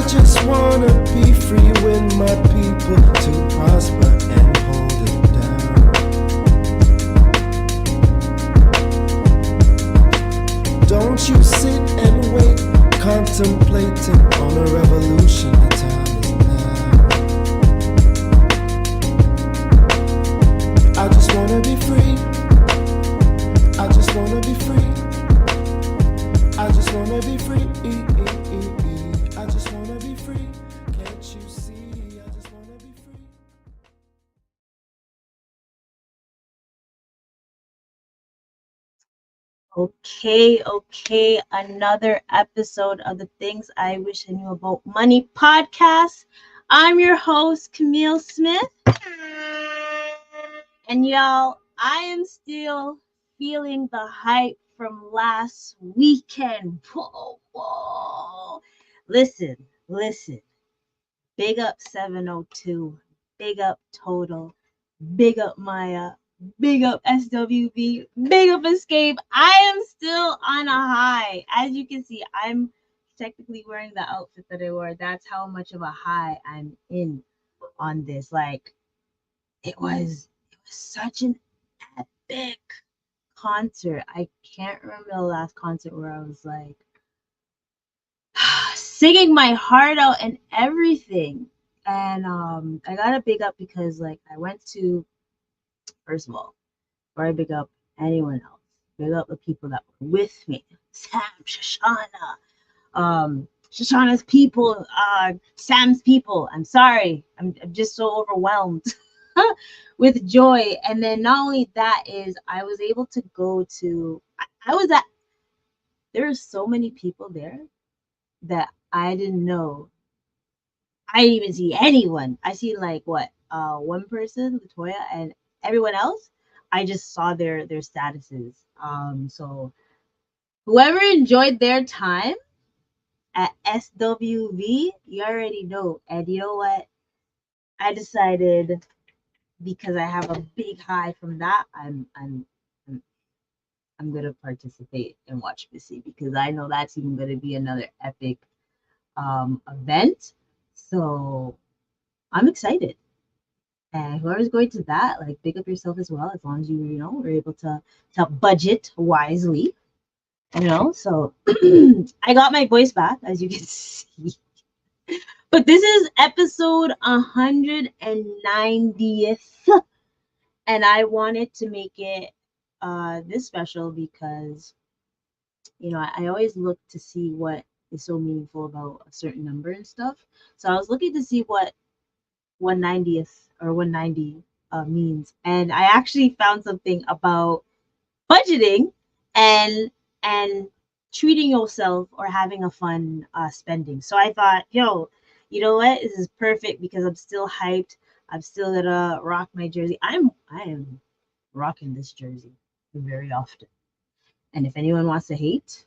just wanna be free with my people to prosper and hold it down. Don't you sit and wait, contemplating on a revolution. The time is now. I just wanna be free. I just wanna be free. I just wanna be free. I just wanna be free. Can't you see? I just wanna be free. Okay. Another episode of the Things I Wish I Knew About Money podcast. I'm your host, Kamille Smith. And y'all, I am still feeling the hype from last weekend. Whoa. Listen. Big up 702. Big up Total. Big up Maya. Big up SWB. Big up Escape. I am still on a high. As you can see, I'm technically wearing the outfit that I wore. That's how much of a high I'm in on this. Like, it was such an epic concert. I can't remember the last concert where I was like singing my heart out and everything. And I got a big up because like I went to, first of all, before I big up anyone else, big up the people that were with me. Sam, Shoshana's people, Sam's people. I'm sorry. I'm just so overwhelmed with joy. And then not only that is I was able to go to there were so many people there that I didn't know. I didn't even see anyone. I see like one person, Latoya, and everyone else. I just saw their statuses. So whoever enjoyed their time at SWV, you already know. And you know what? I decided because I have a big high from that, I'm gonna participate and watch Missy because I know that's even gonna be another epic event. So I'm excited. And whoever's going to that, like big up yourself as well, as long as you are able to budget wisely. So I got my voice back, as you can see. But this is episode 190th, and I wanted to make it this special because I always look to see what is so meaningful about a certain number and stuff. So I was looking to see what 190th or 190 means, and I actually found something about budgeting and treating yourself or having a fun spending. So I thought, you know what? This is perfect because I'm still hyped. I'm still gonna rock my jersey. I am rocking this jersey very often. And if anyone wants to hate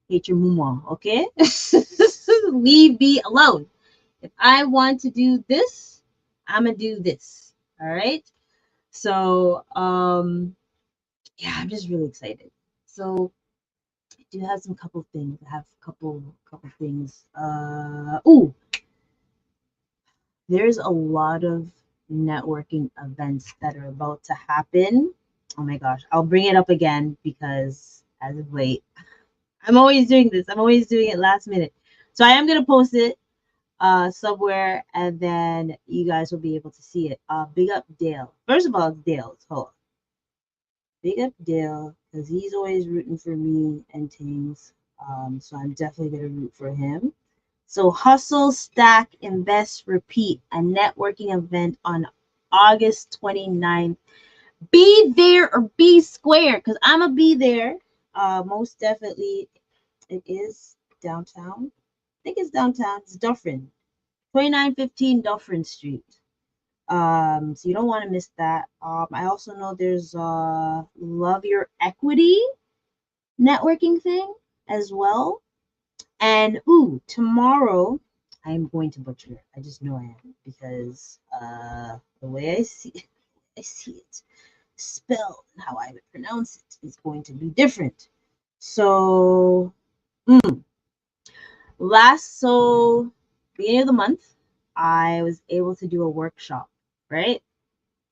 your muma, okay? Leave me alone. If I want to do this, I'm gonna do this. All right. So yeah, I'm just really excited. So I do have some couple things. I have a couple things. There's a lot of networking events that are about to happen. Oh my gosh, I'll bring it up again because as of late, I'm always doing this. I'm always doing it last minute. So I am gonna post it somewhere, and then you guys will be able to see it. Big up Dale. First of all, it's Dale. Hold on. Big up Dale because he's always rooting for me and things. So I'm definitely gonna root for him. So Hustle, Stack, Invest, Repeat, a networking event on August 29th. Be there or be square because I'm gonna be there. Most definitely, it is downtown. I think it's downtown. It's Dufferin, 2915 Dufferin Street. So you don't want to miss that. I also know there's Love Your Equity networking thing as well. And tomorrow I'm going to butcher it. I just know I am because the way I see it spelled and how I would pronounce it is going to be different. So beginning of the month, I was able to do a workshop, right?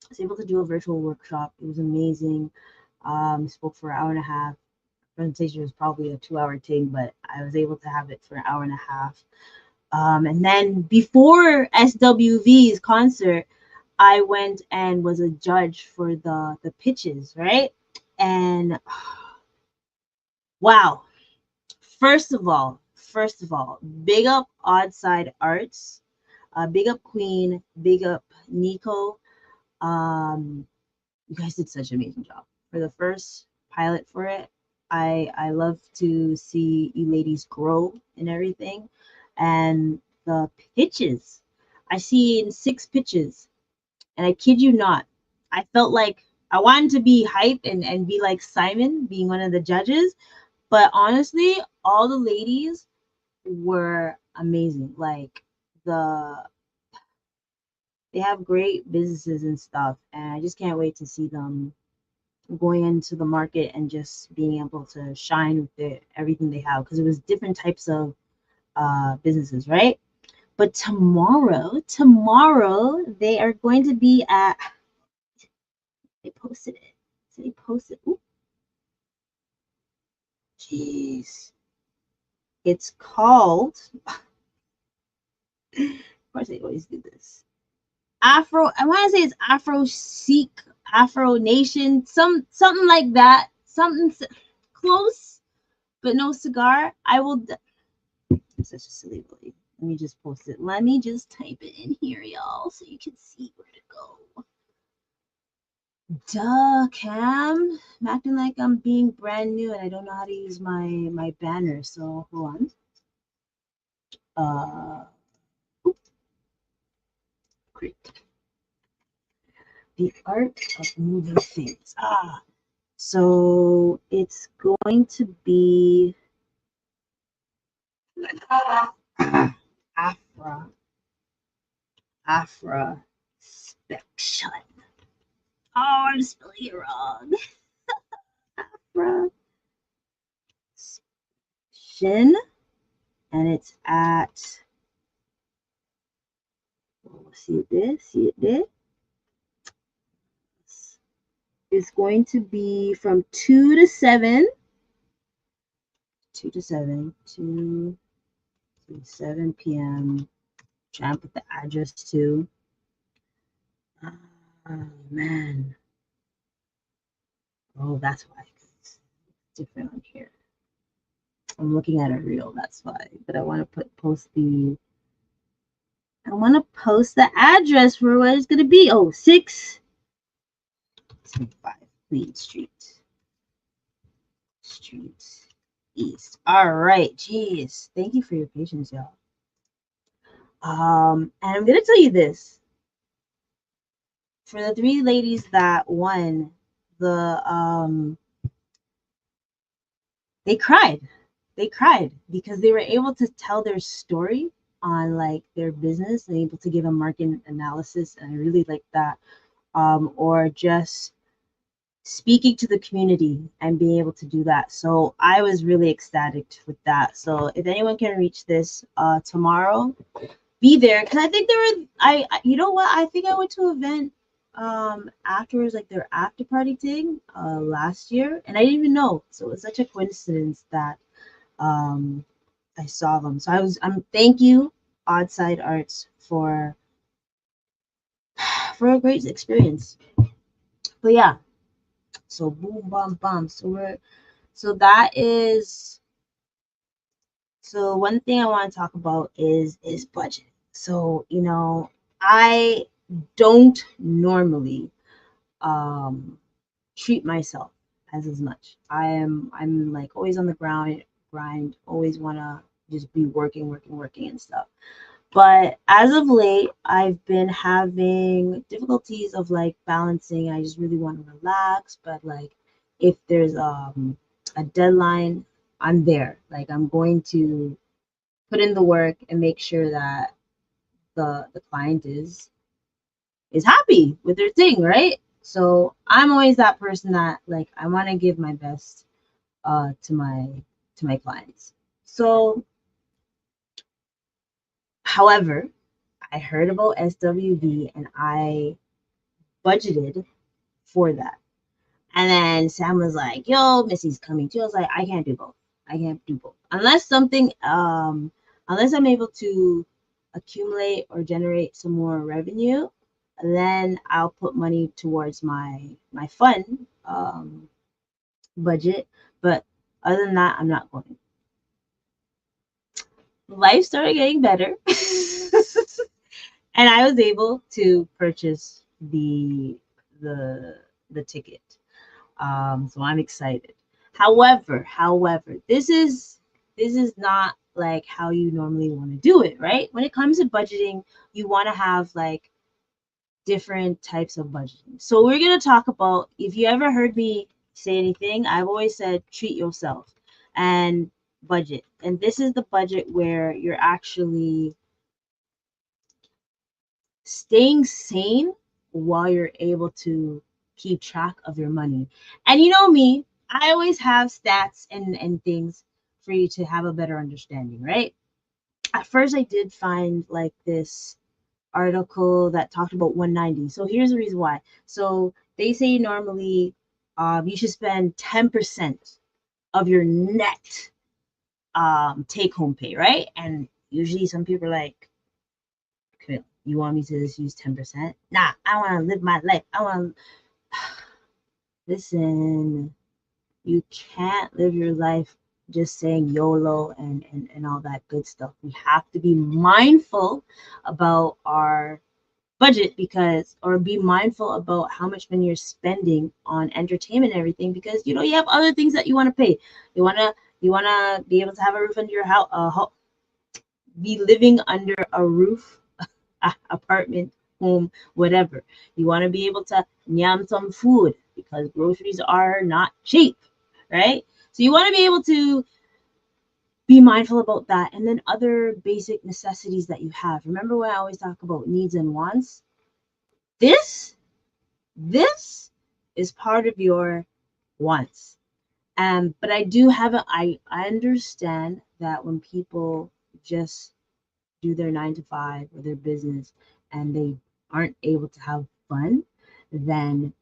I was able to do a virtual workshop. It was amazing. Spoke for an hour and a half. Presentation was probably a 2 hour thing, but I was able to have it for an hour and a half. And then before SWV's concert, I went and was a judge for the pitches, right? And wow. First of all, big up Oddside Arts, big up Queen, big up Nico. You guys did such an amazing job for the first pilot for it. I love to see you ladies grow and everything, and the pitches. I seen 6 pitches, and I kid you not, I felt like I wanted to be hype and be like Simon, being one of the judges. But honestly, all the ladies were amazing. Like the they have great businesses and stuff, and I just can't wait to see them going into the market and just being able to shine with everything they have, because it was different types of businesses, right? But tomorrow they are going to be at. They posted it. So they posted. Ooh, jeez. It's called. Of course, they always do this. Afro. I want to say it's Afro Chic, Afro Nation, something like that. Something close, but no cigar. I will. I'm such a silly boy. Let me just post it. Let me just type it in here, y'all, so you can see where to go. Duh, Cam. I'm acting like I'm being brand new and I don't know how to use my banner. So hold on. Great. The art of moving things. So it's going to be Afra Spection. Oh, I'm spelling it wrong. Afra Shin, and it's at. See it there. It's going to be from 2 to 7. 2 to 7. 2 to 7 p.m. Try and put the address too. Oh man. Oh, that's why it's different on here. I'm looking at a reel, that's why. But I want to post the address for what it's gonna be. Oh, 675 Queen Street East. All right, jeez. Thank you for your patience, y'all. And I'm gonna tell you this. For the 3 ladies that won, they cried. They cried because they were able to tell their story on like their business and able to give a market analysis, and I really like that. Or just speaking to the community and being able to do that. So I was really ecstatic with that. So if anyone can reach this tomorrow, be there, because I think there were you know what, I think I went to an event afterwards, like their after party thing last year, and I didn't even know. So it was such a coincidence that I saw them. So thank you, Oddside Arts, for a great experience. But yeah, so boom, bam, bam. So that is. So one thing I want to talk about is budget. So I don't normally treat myself as much. I'm like always on the grind, always wanna just be working and stuff. But as of late, I've been having difficulties of like balancing. I just really want to relax, but like if there's a deadline, I'm there. Like I'm going to put in the work and make sure that the client is happy with their thing, right? So I'm always that person that like I want to give my best to my clients. So However, I heard about SWV and I budgeted for that. And then Sam was like, yo, Missy's coming too. I was like, I can't do both. I can't do both. Unless I'm able to accumulate or generate some more revenue, then I'll put money towards my fund budget. But other than that, I'm not going. Life started getting better. And I was able to purchase the the ticket. So I'm excited. However, this is not like how you normally want to do it, right? When it comes to budgeting, you want to have like different types of budgeting. So we're gonna talk about, if you ever heard me say anything, I've always said treat yourself and budget. And this is the budget where you're actually staying sane while you're able to keep track of your money. And you know me, I always have stats and things for you to have a better understanding, right? At first, I did find like this article that talked about 190. So here's the reason why. So they say normally you should spend 10% of your net take home pay, right? And usually some people are like, Camille, you want me to just use 10%? Nah, I want to live my life. I want to listen. You can't live your life just saying YOLO and all that good stuff. We have to be mindful about our budget, because, or be mindful about how much money you're spending on entertainment and everything, because you have other things that you want to pay. You want to be able to have a roof under your house, be living under a roof, apartment, home, whatever. You want to be able to yam some food, because groceries are not cheap, right? So you want to be able to be mindful about that. And then other basic necessities that you have. Remember when I always talk about needs and wants? This is part of your wants. But I do have I understand that when people just do their 9 to 5 or their business and they aren't able to have fun, then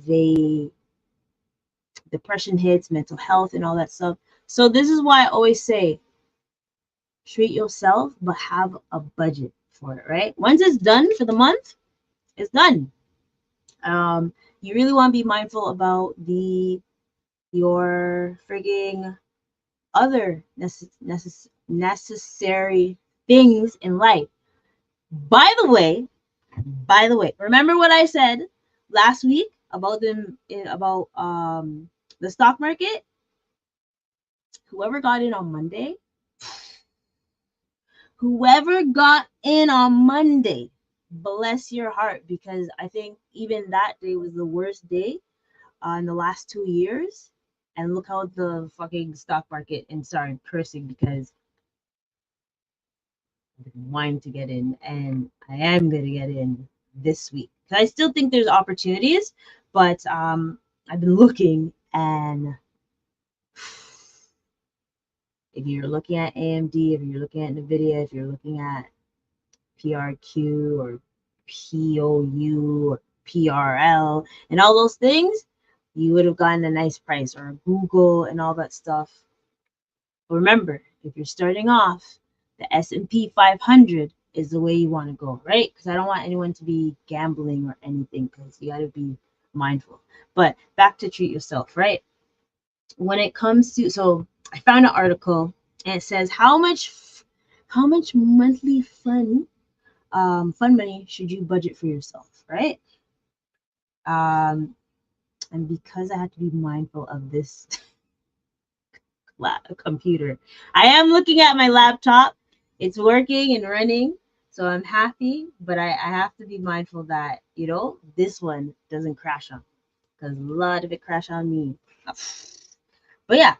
they depression hits, mental health, and all that stuff. So this is why I always say treat yourself, but have a budget for it, right? Once it's done for the month, it's done. You really want to be mindful about your frigging other necessary things in life. By the way, remember what I said last week about the stock market? Whoever got in on Monday, bless your heart, because I think even that day was the worst day in the last 2 years. And look how the fucking stock market, and started cursing because I've been wanting to get in, and I am gonna get in this week. I still think there's opportunities, but I've been looking, and if you're looking at AMD, if you're looking at Nvidia, if you're looking at PRQ or POU or PRL and all those things, you would have gotten a nice price, or Google and all that stuff. But remember, if you're starting off, the S&P 500 is the way you want to go, right? Because I don't want anyone to be gambling or anything, because you got to be mindful. But back to treat yourself, right? When it comes to, so I found an article and it says how much monthly fun money should you budget for yourself, right? And because I had to be mindful of this computer, I am looking at my laptop. It's working and running, so I'm happy. But I have to be mindful that this one doesn't crash on, because a lot of it crashed on me. But yeah,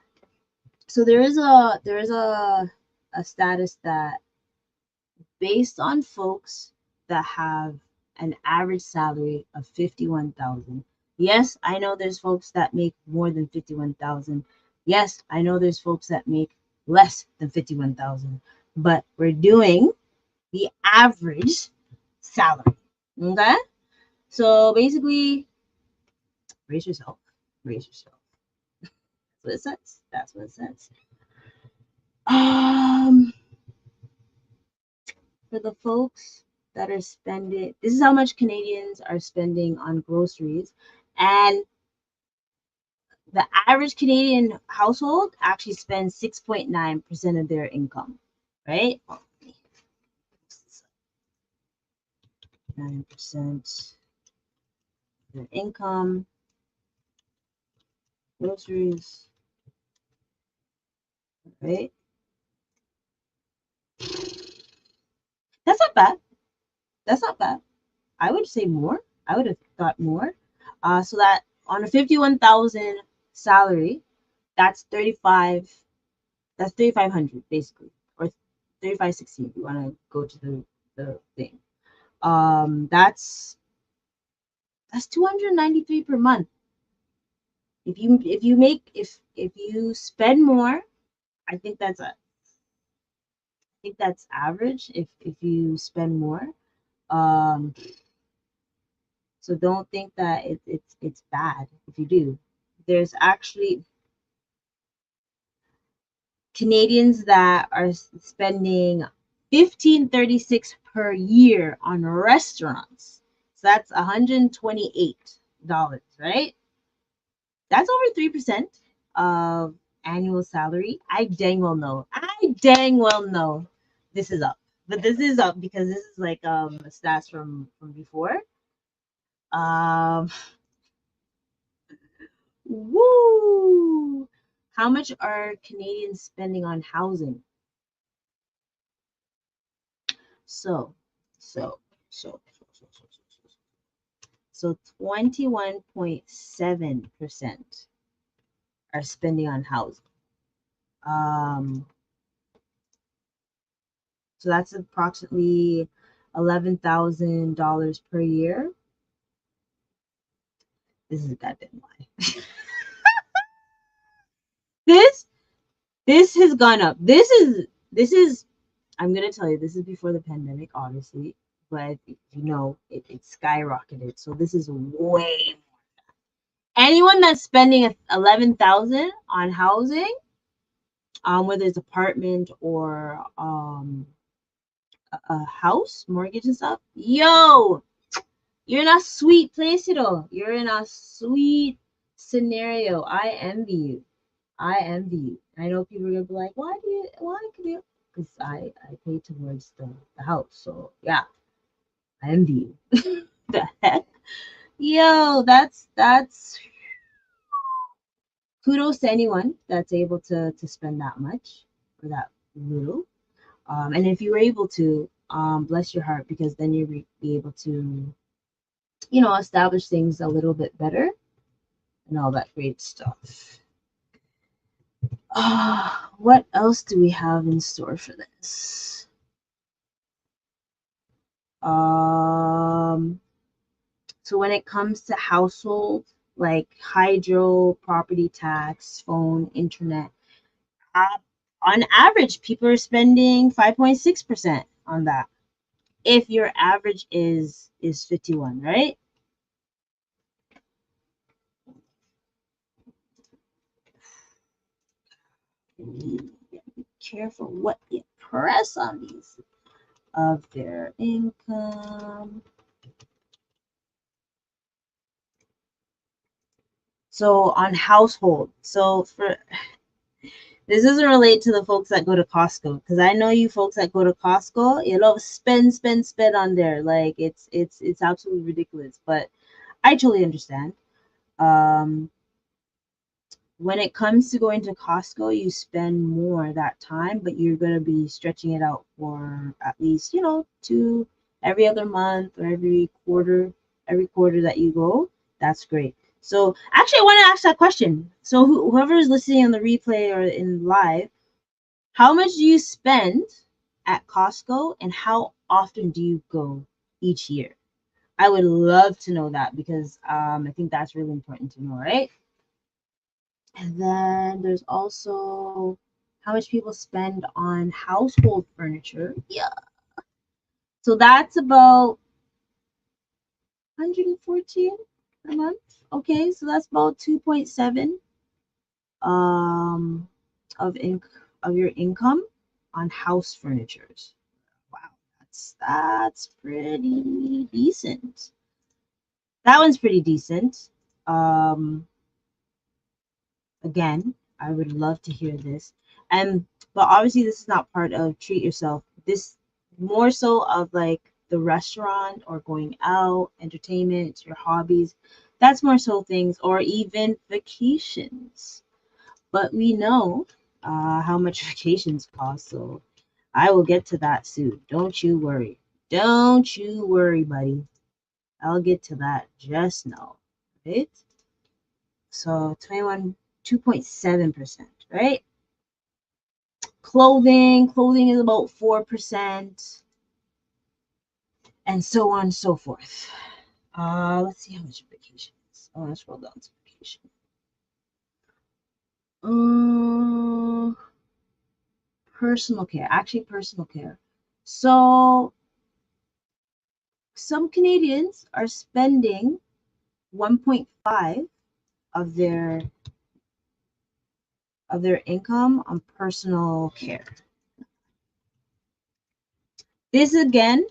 so there is a status that, based on folks that have an average salary of 51,000. Yes, I know there's folks that make more than 51,000. Yes, I know there's folks that make less than 51,000. But we're doing the average salary. Okay? So basically, brace yourself. Brace yourself. That's what it says. That's what it says. For the folks that are spending, this is how much Canadians are spending on groceries, and the average Canadian household actually spends 6.9% of their income, right? 9% of their income, groceries, right? That's not bad. That's not bad. I would say more. I would have thought more. So that on a 51,000 salary, that's 35. That's 3,500 basically, or 3,516 if you want to go to the thing. That's 293 per month. If you spend more, I think that's average. If you spend more, um, so don't think that it's bad if you do. There's actually Canadians that are spending 1536 per year on restaurants. So that's $128, right? That's over 3% of annual salary. I dang well know. I dang well know this is up. But this is up because this is like stats from before. Um woo! How much are Canadians spending on housing? So, so, so 21.7% are spending on housing. So that's approximately $11,000 per year. This is a goddamn lie. This this has gone up. This is I'm gonna tell you, this is before the pandemic, obviously, but it skyrocketed. So this is way anyone that's spending 11,000 on housing, whether it's apartment or a house, mortgage and stuff, yo, you're in a sweet place, You're in a sweet scenario. I envy you. I envy you. I know people are gonna be like, why could you? Because I pay towards the house. So yeah, I envy you. The heck? Yo, that's kudos to anyone that's able to spend that much or that little. And if you're able to, bless your heart, because then you'll be able to, establish things a little bit better and all that great stuff. What else do we have in store for this? So when it comes to household, like hydro, property tax, phone, internet, uh, on average, people are spending 5.6% on that. If your average is 51, right? Be careful what you press on these of their income. So on household, so for this doesn't relate to the folks that go to Costco, because I know you folks that go to Costco, you love spend, spend, spend on there. Like it's absolutely ridiculous. But I totally understand. Um, when it comes to going to Costco, you spend more that time, but you're gonna be stretching it out for at least, two every other month or every quarter that you go. That's great. So actually, I want to ask that question. So whoever is listening on the replay or in live, how much do you spend at Costco, and how often do you go each year? I would love to know that, because I think that's really important to know, right? And then there's also how much people spend on household furniture. Yeah. So that's about 114 a month. Okay, so that's about 2.7 um of of your income on house furnitures. Wow, that's pretty decent. That one's pretty decent. Um Again, I would love to hear this. And but obviously this is not part of treat yourself. This more so of like the restaurant or going out, entertainment, your hobbies. That's more so things, or even vacations. But we know how much vacations cost, so I will get to that soon. Don't you worry. Don't you worry, buddy. I'll get to that just now. Right? So 21, 2.7%, right? Clothing is about 4%, and so on and so forth. Let's see how much vacation is. Oh, let's scroll down to vacation. Um, Personal care, actually personal care. So some Canadians are spending 1.5 of their income on personal care. This again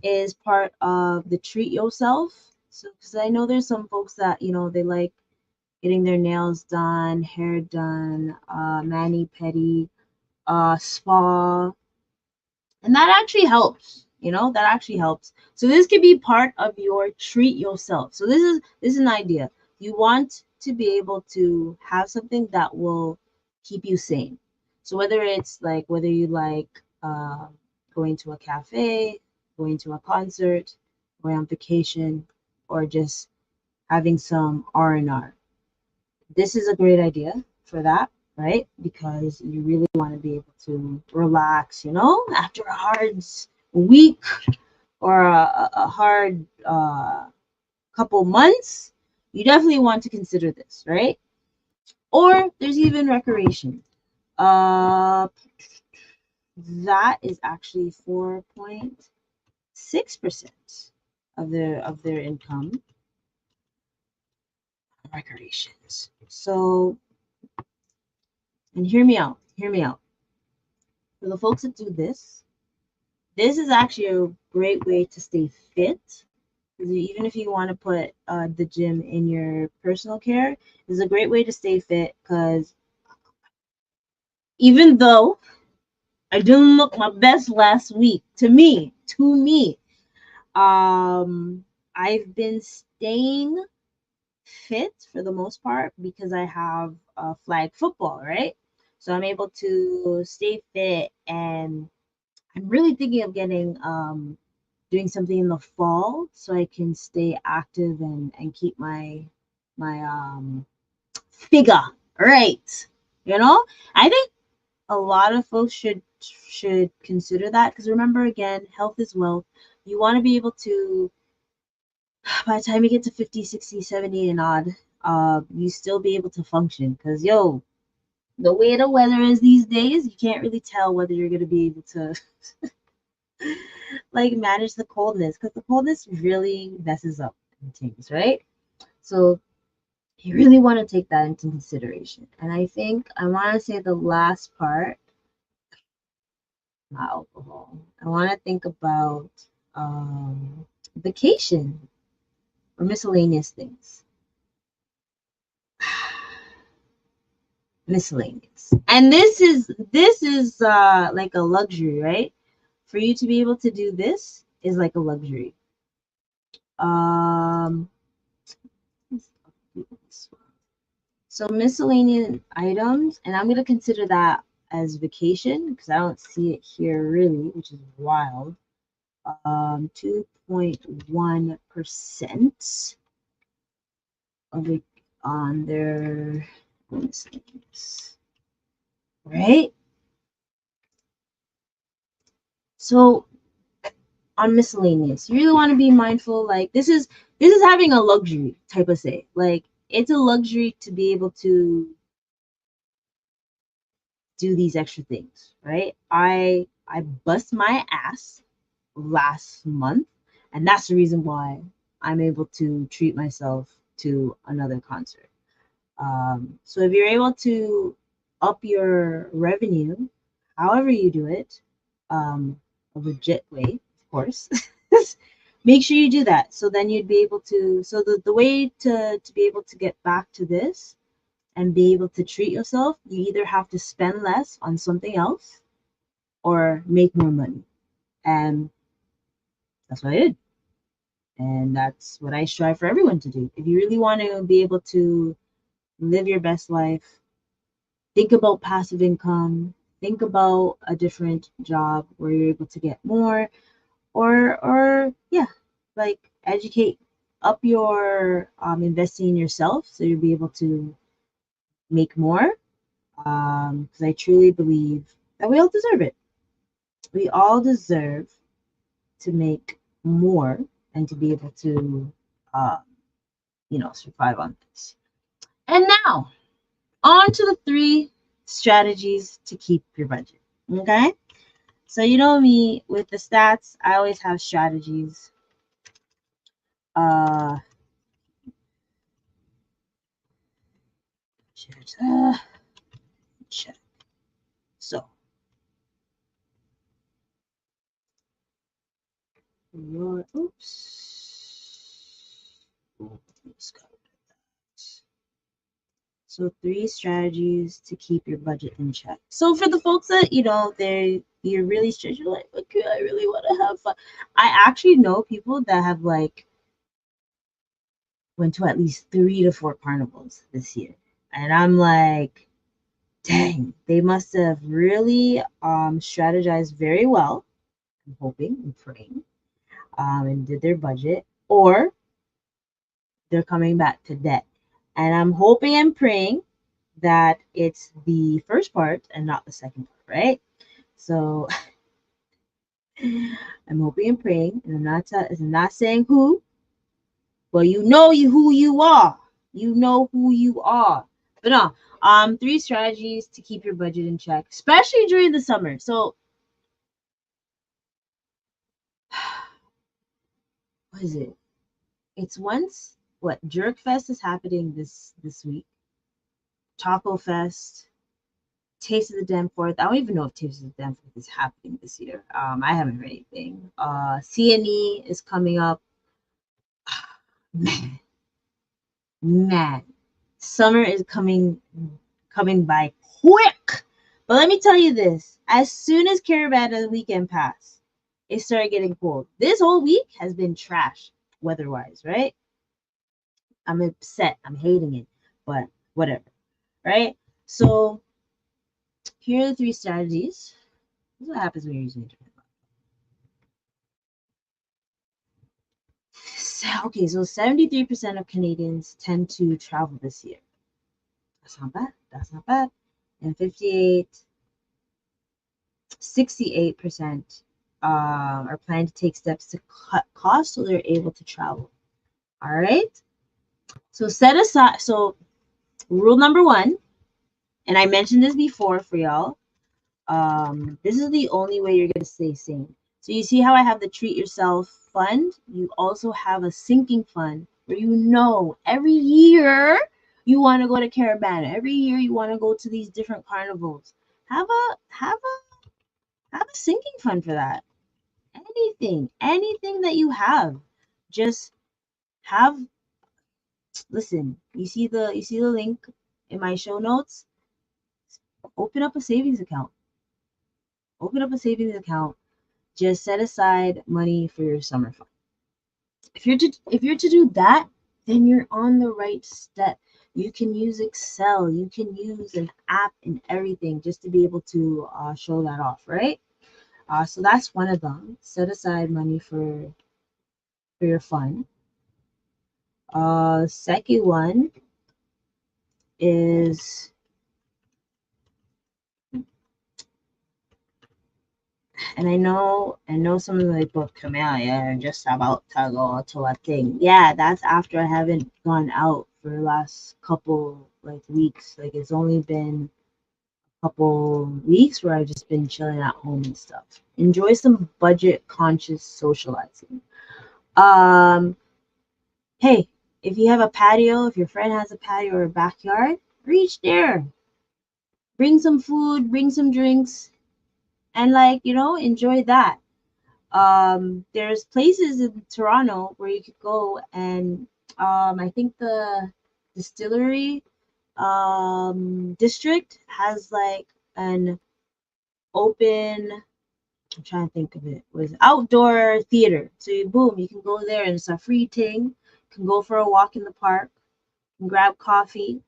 is part of the treat yourself. So, because I know there's some folks that they like getting their nails done, hair done, mani pedi, spa, and that actually helps. That actually helps. So this could be part of your treat yourself. So this is an idea. You want to be able to have something that will keep you sane. So whether you like going to a cafe, going to a concert, going on vacation, or just having some R&R. This is a great idea for that, right? Because you really want to be able to relax, after a hard week or a hard couple months. You definitely want to consider this, right? Or there's even recreation. Uh, that is actually 4.6% of their income recreations. So, and hear me out. For the folks that do this is actually a great way to stay fit. Even if you want to put the gym in your personal care, it's a great way to stay fit because even though I didn't look my best last week, to me, I've been staying fit for the most part because I have flag football, right? So I'm able to stay fit, and I'm really thinking of getting doing something in the fall so I can stay active and keep my figure right. I think a lot of folks should consider that because remember again, health is wealth. You want to be able to by the time you get to 50, 60, 70 and odd, you still be able to function because the way the weather is these days, you can't really tell whether you're going to be able to like manage the coldness because the coldness really messes up things, right? So you really want to take that into consideration. And I think I want to say the last part, not alcohol. I want to think about vacation or miscellaneous things. Miscellaneous. And this is like a luxury, right? For you to be able to do this is like a luxury. Um So miscellaneous items, and I'm gonna consider that as vacation because I don't see it here really, which is wild. 2.1% of it on their miscellaneous, right? So on miscellaneous, you really want to be mindful. Like this is having a luxury type of say. Like it's a luxury to be able to do these extra things, right? I bust my ass last month, and that's the reason why I'm able to treat myself to another concert. So if you're able to up your revenue, however you do it, a legit way, of course, make sure you do that. So then you'd be able to. So the way to be able to get back to this and be able to treat yourself, you either have to spend less on something else or make more money. And that's what I did. And that's what I strive for everyone to do. If you really want to be able to live your best life, think about passive income, think about a different job where you're able to get more, or yeah, like educate up your investing in yourself so you'll be able to make more. Because I truly believe that we all deserve it. We all deserve to make more and to be able to, uh, survive on this. And now, on to the 3 strategies to keep your budget. Okay? So, you know me, with the stats, I always have strategies. Uh, check. So, oops. So 3 strategies to keep your budget in check. So for the folks that you're really stressed, you're like, okay, I really want to have fun. I actually know people that have like went to at least 3 to 4 carnivals this year, and I'm like, dang, they must have really strategized very well. I'm hoping and praying, and did their budget, or they're coming back to debt. And I'm hoping and praying that it's the first part and not the second part, right? So I'm hoping and praying, and I'm not saying who, but who you are. You know who you are. But no, 3 strategies to keep your budget in check, especially during the summer. So what is it? It's once what Jerk Fest is happening this week. Taco Fest, Taste of the Damn Fourth. I don't even know if Taste of the Damn Fourth is happening this year. I haven't heard anything. CNE is coming up. Man, summer is coming by quick. But let me tell you this: as soon as Caravan of the weekend passed, it started getting cold. This whole week has been trash weather-wise, right? I'm upset. I'm hating it, but whatever, right? So here are the 3 strategies. This is what happens when you're using internet. Okay, so 73% of Canadians tend to travel this year. That's not bad. That's not bad. And 68% are planning to take steps to cut costs so they're able to travel. All right. So set aside. So rule number 1, and I mentioned this before for y'all. This is the only way you're gonna stay sane. So you see how I have the treat yourself fund? You also have a sinking fund where every year you want to go to Carabana. Every year you want to go to these different carnivals. Have a sinking fund for that. Anything that you have, just have. Listen, you see the link in my show notes. Open up a savings account. Just set aside money for your summer fun. If you're to do that, then you're on the right step. You can use Excel, you can use an app and everything just to be able to show that off, right? So that's one of them. Set aside money for your fun. Second one is and I know some of the book Kamille are just about to go to a thing. Yeah, that's after I haven't gone out for the last couple like weeks. Like it's only been couple weeks where I've just been chilling at home and stuff. Enjoy some budget conscious socializing. Um, hey, if you have a patio, if your friend has a patio or a backyard, reach there. Bring some food, bring some drinks, and enjoy that. There's places in Toronto where you could go and I think the distillery district has like an open, I'm trying to think of it, was outdoor theater. So you can go there and it's a free thing. You can go for a walk in the park, you can grab coffee.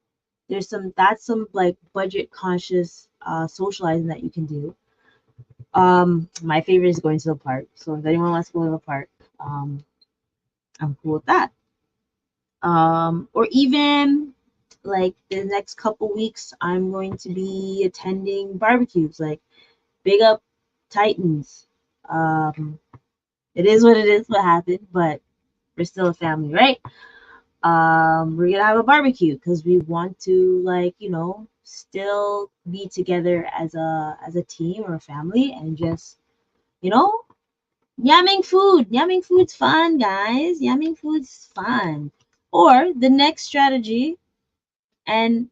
That's some like budget conscious socializing that you can do. My favorite is going to the park. So if anyone wants to go to the park, um, I'm cool with that. Or even like the next couple weeks, I'm going to be attending barbecues. Like big up Titans. Um, it is what it is, what happened, but we're still a family, right? We're gonna have a barbecue because we want to still be together as a team or a family and just you know yamming food. Yamming food's fun, guys. Yamming food's fun. Or the next strategy, and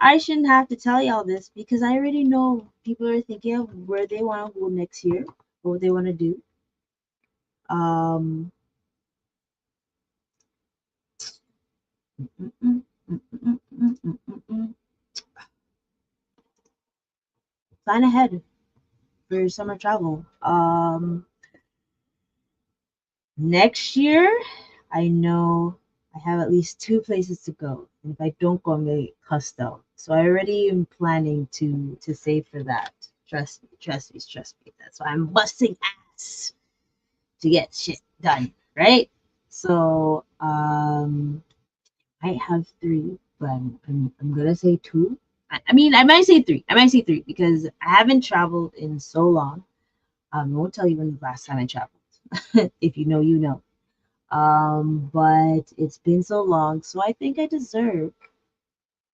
I shouldn't have to tell y'all this because I already know people are thinking of where they want to go next year, what they want to do. Um, mm, mm, mm, mm, mm, mm, mm, mm. Plan ahead for your summer travel. Next year, I know I have at least two places to go. And if I don't go, I'm gonna get cussed out. So I already am planning to save for that. Trust me, trust me, trust me. That's why I'm busting ass to get shit done, right? So I have three, but I'm gonna say two. I mean, I might say three. I might say three because I haven't traveled in so long. I won't tell you when the last time I traveled. If you know, you know. But it's been so long, so I think I deserve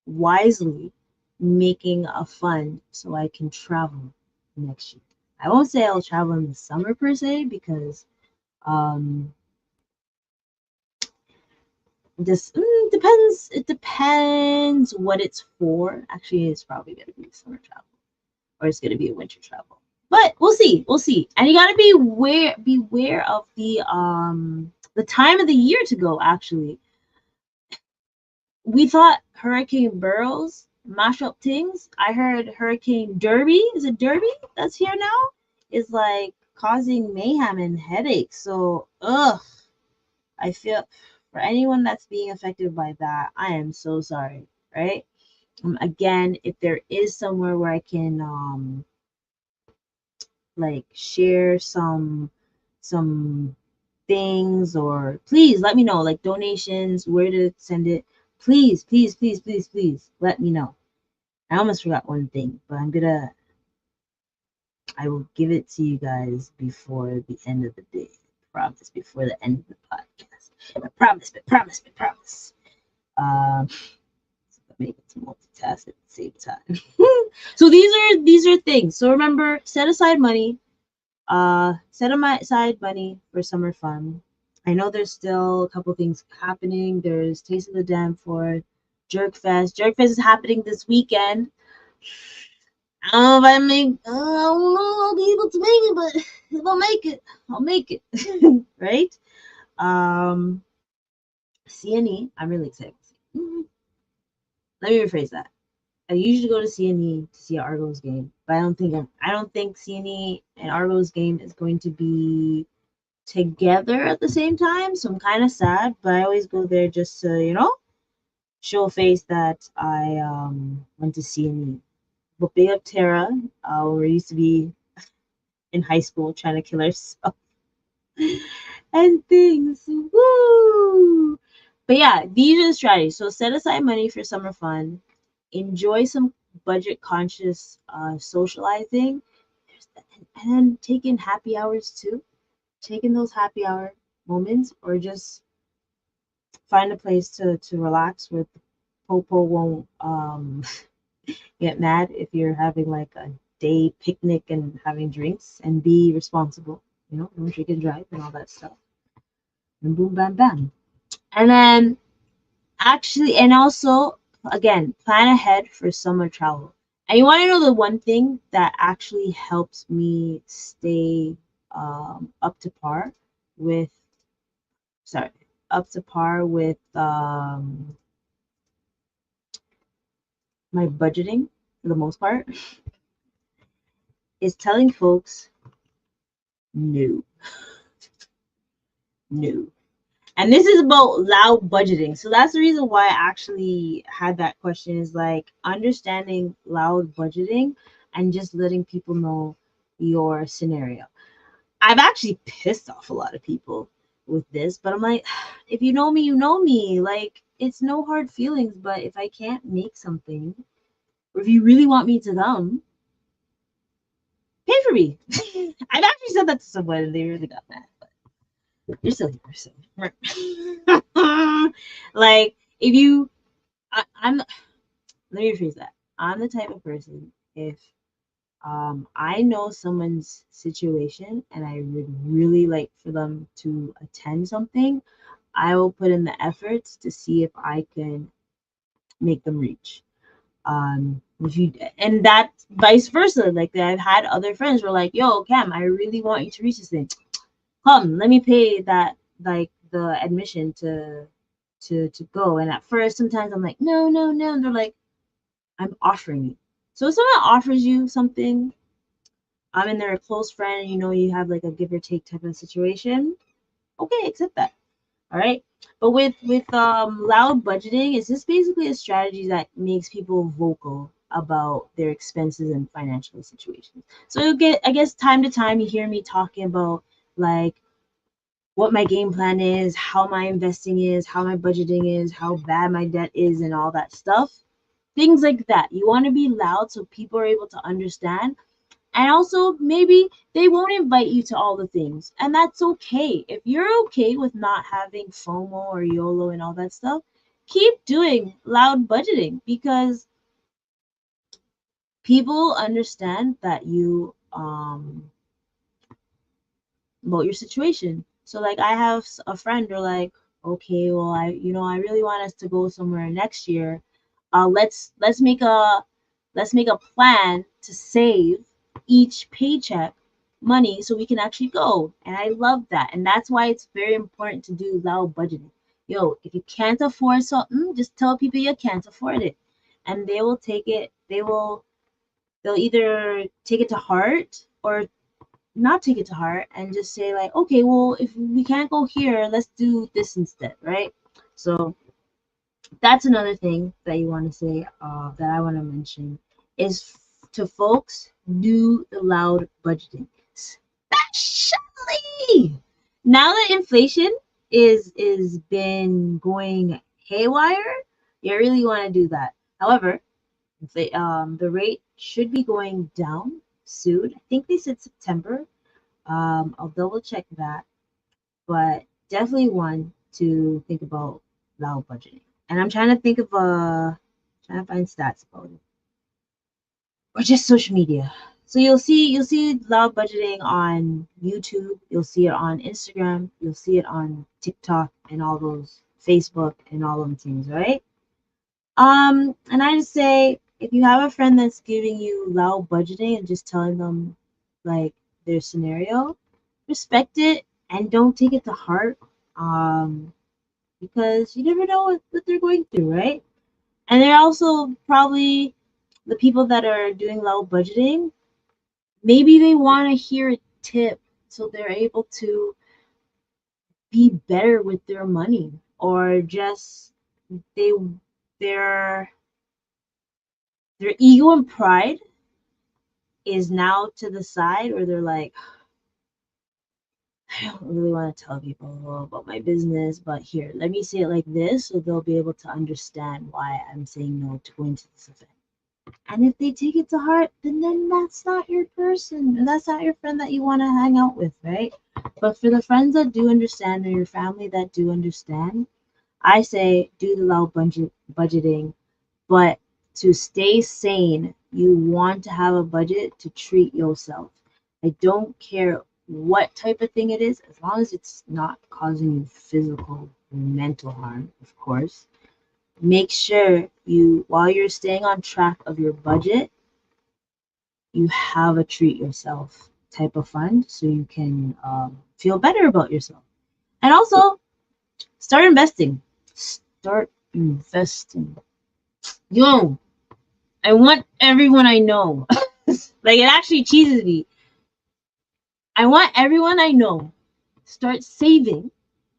wisely making a fund so I can travel next year. I won't say I'll travel in the summer per se because um this depends. It depends what it's for. Actually, it's probably gonna be summer travel or it's gonna be a winter travel. But we'll see. We'll see. And you gotta beware of the time of the year to go actually. We thought Hurricane Burrows mash up things. I heard Hurricane Derby, is it Derby that's here now? Is like causing mayhem and headaches. So, I feel for anyone that's being affected by that, I am so sorry, right? Again, if there is somewhere where I can like share some things or please let me know like donations, where to send it. Please, please, please, please, please let me know. I almost forgot one thing, but I will give it to you guys before the end of the day. I promise, before the end of the podcast. I promise, but promise, but promise. So I'm able to multitask at the same time. So these are things. So remember, set aside money. Set aside money for summer fun. I know there's still a couple things happening. There's Taste of the Dam for Jerk Fest. Jerk Fest is happening this weekend. I don't know if I don't know I'll be able to make it, but if I make it, I'll make it. Right? Um, CNE, I'm really excited. Let me rephrase that. I usually go to CNE to see an Argos game, but I don't think CNE and Argos game is going to be together at the same time. So I'm kind of sad, but I always go there just to show face that I went to CNE. But big up Tara, we used to be in high school trying to kill herself and things. Woo! But yeah, these are the strategies. So set aside money for summer fun. Enjoy some budget conscious socializing. And then take in happy hours too. Take in those happy hour moments or just find a place to relax where Popo won't Get mad if you're having like a day picnic and having drinks, and be responsible. Don't drink and drive and all that stuff. And boom, bam, bam. And then actually, and also, again, plan ahead for summer travel. And you want to know the one thing that actually helps me stay up to par with, sorry, up to par with my budgeting for the most part, is telling folks no, no. And this is about loud budgeting. So that's the reason why I actually had that question, is like understanding loud budgeting and just letting people know your scenario. I've actually pissed off a lot of people with this, but I'm like, if you know me, you know me. Like, it's no hard feelings, but if I can't make something, or if you really want me to come, pay for me. I've actually said that to someone and they really got mad. You're silly person. Like, if you, I'm, let me rephrase that. I'm the type of person, if I know someone's situation and I would really like for them to attend something, I will put in the efforts to see if I can make them reach. If you, and that vice versa. Like, I've had other friends who are like, yo, Cam, I really want you to reach this thing. Come, let me pay that, like, the admission to go. And at first sometimes I'm like, no, no, no. And they're like, I'm offering you. So if someone offers you something, and they're a close friend, you have like a give or take type of situation, okay, accept that. All right. But with loud budgeting, it's just basically a strategy that makes people vocal about their expenses and financial situations. So you get, I guess, time to time you hear me talking about, like, what my game plan is, how my investing is, how my budgeting is, how bad my debt is, and all that stuff. Things like that. You want to be loud so people are able to understand. And also, maybe they won't invite you to all the things. And that's okay. If you're okay with not having FOMO or YOLO and all that stuff, keep doing loud budgeting, because people understand that you about your situation. So, like, I have a friend, they're like, okay, well, I really want us to go somewhere next year. Let's make a plan to save each paycheck money so we can actually go. And I love that. And that's why it's very important to do loud budgeting. Yo, if you can't afford something, just tell people you can't afford it. And they will take it, they'll either take it to heart or not take it to heart, and just say, like, okay, well, if we can't go here, let's do this instead, right? So that's another thing that you want to say, that I want to mention, is to folks, do the loud budgeting, especially now that inflation is been going haywire. You really want to do that. However, the rate should be going down soon. I think they said September. I'll double check that, but definitely one to think about loud budgeting. And I'm trying to think of trying to find stats about it, or just social media. So you'll see loud budgeting on YouTube. You'll see it on Instagram. You'll see it on TikTok and all those, Facebook and all those things, right? And I just say, if you have a friend that's giving you loud budgeting and just telling them, like, their scenario, respect it and don't take it to heart. Because you never know what they're going through, right? And they're also probably, the people that are doing loud budgeting, maybe they want to hear a tip so they're able to be better with their money, or just they their their ego and pride is now to the side, or they're like, I don't really want to tell people about my business, but here, let me say it like this so they'll be able to understand why I'm saying no to going to this event. And if they take it to heart, then that's not your person, and that's not your friend that you want to hang out with, right? But for the friends that do understand, or your family that do understand, I say do the loud budgeting, but to stay sane, you want to have a budget to treat yourself. I don't care what type of thing it is, as long as it's not causing you physical or mental harm, of course. Make sure you, while you're staying on track of your budget, you have a treat yourself type of fund so you can feel better about yourself. And also, start investing. Start investing. Yo, I want everyone I know. Like, it actually cheeses me. I want everyone I know start saving,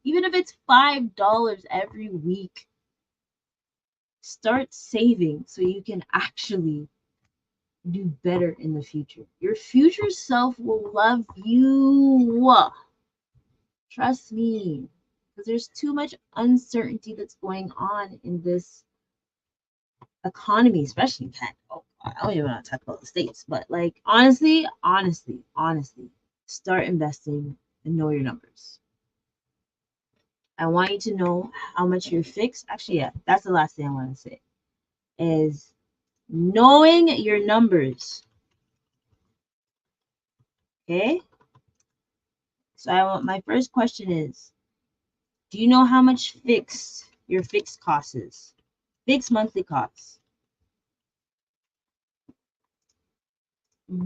even if it's $5 every week. Start saving so you can actually do better in the future. Your future self will love you. Trust me, because there's too much uncertainty that's going on in this economy, especially in Canada. Oh, I don't even want to talk about the States, but like, honestly, start investing and know your numbers. I want you to know how much you're fixed. Actually, yeah, that's the last thing I want to say is knowing your numbers. Okay? So my first question is, do you know how much your fixed cost is? Fixed monthly costs.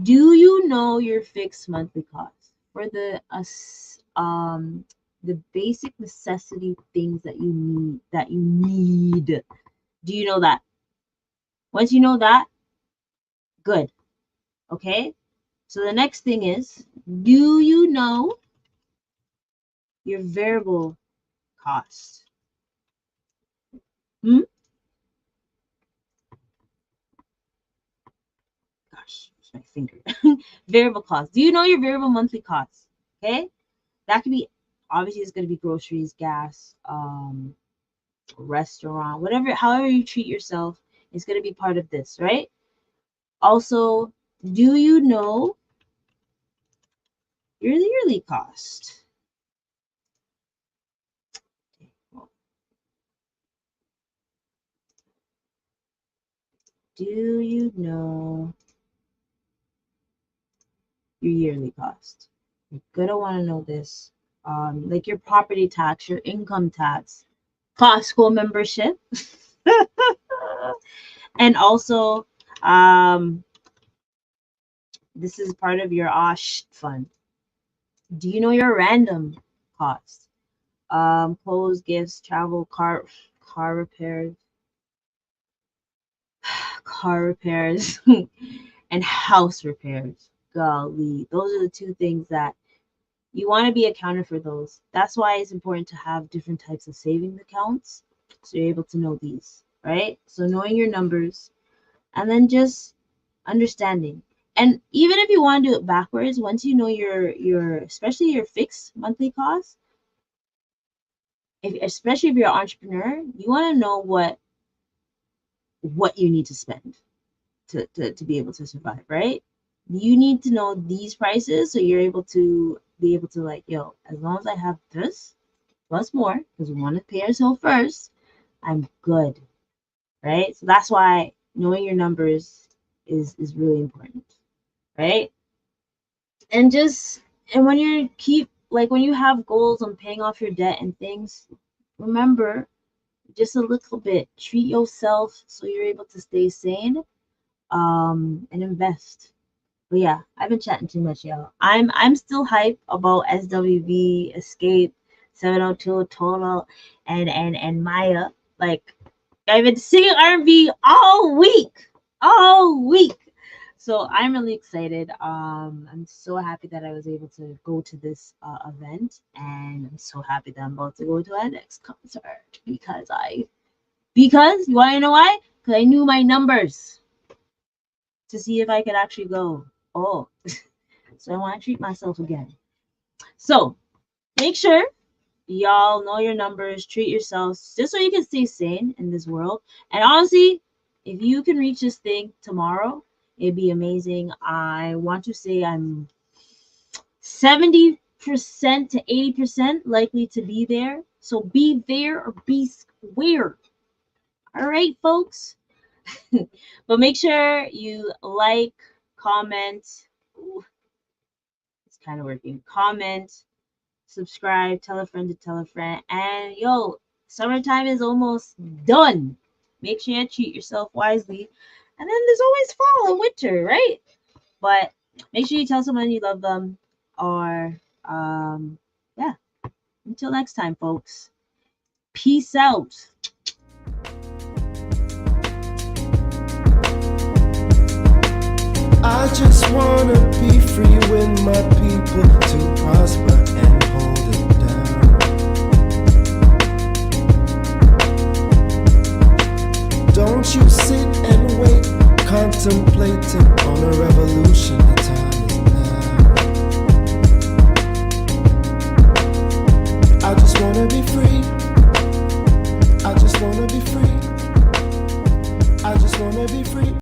Do you know your fixed monthly costs for the basic necessity things that you need? Do you know that? Once you know that, good. Okay? So the next thing is, do you know your variable cost? Hmm? Gosh, it's my finger. Variable cost. Do you know your variable monthly costs? Okay? That could be, obviously it's gonna be groceries, gas, restaurant, whatever, however you treat yourself, is gonna be part of this, right? Also, do you know your yearly cost? Do you know your yearly cost? You're gonna want to know this. Like your property tax, your income tax, Costco membership, and also, this is part of your OSH fund. Do you know your random costs? Clothes, gifts, travel, car repairs, car repairs, and house repairs. Golly, those are the two things that you want to be accounted for those. That's why it's important to have different types of savings accounts so you're able to know these, right? So knowing your numbers and then just understanding. And even if you want to do it backwards, once you know your especially your fixed monthly costs, especially if you're an entrepreneur, you want to know what you need to spend to be able to survive, right? You need to know these prices so you're able to be able to like, yo, as long as I have this plus more, because we want to pay ourselves first, I'm good, right? So that's why knowing your numbers is really important, right? And just and when you keep like when you have goals on paying off your debt and things, remember just a little bit, treat yourself so you're able to stay sane, and invest. But yeah, I've been chatting too much, y'all. I'm still hype about SWV, Escape, 702 Total, and Maya. Like, I've been singing R&B all week, all week. So I'm really excited. I'm so happy that I was able to go to this event, and I'm so happy that I'm about to go to our next concert because you want to know why? Because I knew my numbers to see if I could actually go. Oh, so I want to treat myself again. So make sure y'all know your numbers, treat yourselves, just so you can stay sane in this world. And honestly, if you can reach this thing tomorrow, it'd be amazing. I want to say I'm 70% to 80% likely to be there. So be there or be square. All right, folks. But make sure you like, comment. Ooh, it's kind of working. Comment, subscribe, tell a friend to tell a friend. And yo, summertime is almost done. Make sure you treat yourself wisely. And then there's always fall and winter, right? But make sure you tell someone you love them. Or yeah. Until next time, folks. Peace out. I just wanna be free with my people to prosper and hold it down. Don't you sit and wait, contemplating on a revolution. The time is now. I just wanna be free. I just wanna be free. I just wanna be free.